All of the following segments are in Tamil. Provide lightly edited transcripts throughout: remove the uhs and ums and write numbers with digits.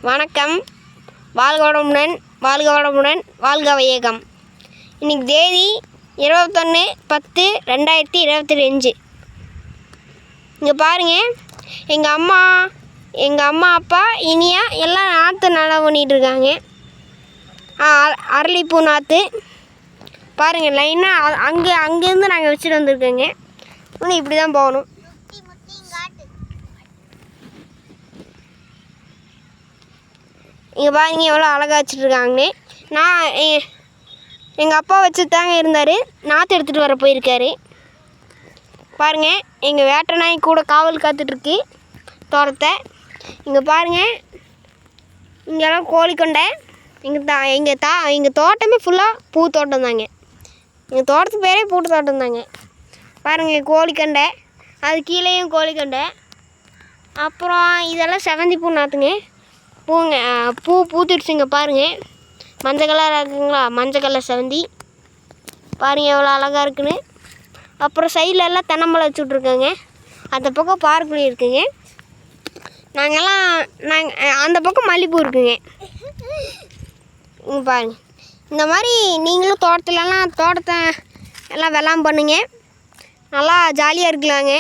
வணக்கம். வாழ்க வளமுடன், வாழ்க வளமுடன், வாழ்க வையகம். இன்றைக்கி தேதி 21/10/2025. இங்கே பாருங்கள், எங்கள் அம்மா அப்பா இனியா எல்லாம் நாற்று நடவு பண்ணிகிட்ருக்காங்க. அரளிப்பூ நாற்று பாருங்கள், லைனாக அங்கேருந்து நாங்கள் வச்சுட்டு வந்திருக்கோங்க. இன்னும் இப்படி தான் போகணும். இங்கே பாருங்க எவ்வளோ அழகாக வச்சுட்ருக்காங்கன்னு. எங்கள் அப்பா வச்சு தாங்க இருந்தார், நாற்று எடுத்துகிட்டு வர போயிருக்காரு. பாருங்கள், எங்கள் வேட்டை நாய் கூட காவல் காத்துட்ருக்கு தோட்டத்தை. இங்கே பாருங்கள், இங்கெல்லாம் கோழிக்கொண்டை. எங்கள் தோட்டமே ஃபுல்லாக பூ தோட்டம் தாங்க. எங்கள் தோட்டத்து பேரே பூட்டு தோட்டம் தாங்க. பாருங்கள், கோழிக்கொண்டை, அது கீழேயும் கோழிக்கொண்டை. அப்புறம் இதெல்லாம் செவந்தி பூ நாற்றுங்க. பூ பூத்துடுச்சுங்க பாருங்கள். மஞ்சள் கலராக இருக்குங்களா, மஞ்சள் கலர் செவந்தி பாருங்கள் எவ்வளோ அழகாக இருக்குன்னு. அப்புறம் சைடில் எல்லாம் தென்னமலை வச்சுட்ருக்கோங்க. அந்த பக்கம் பார்க்குள்ளே இருக்குங்க. நாங்கள் அந்த பக்கம் மல்லிகைப்பூ இருக்குங்க. இங்கே பாருங்கள், இந்த மாதிரி நீங்களும் தோட்டத்தை எல்லாம் வெள்ளாம் பண்ணுங்க, நல்லா ஜாலியாக இருக்கலாங்க.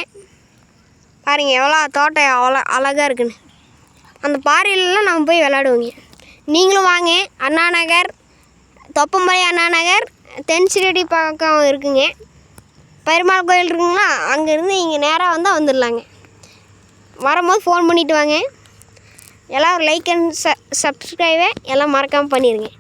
பாருங்கள் எவ்வளோ தோட்டம் அவ்வளோ அழகாக இருக்குன்னு. அந்த பாறையிலலாம் நம்ம போய் விளாடுவோங்க. நீங்களும் வாங்க. அண்ணா நகர், தொப்பம்பள்ளி அண்ணா நகர், தென்சிரடி பக்கம் இருக்குங்க. பெருமாள் கோயில் இருக்குங்களா, அங்கேருந்து இங்கே நேராக வந்தால் வந்துடலாங்க. வரும்போது ஃபோன் பண்ணிவிட்டு வாங்க. எல்லோரும் லைக் அண்ட் சப்ஸ்கிரைபை எல்லாம் மறக்காமல் பண்ணிடுங்க.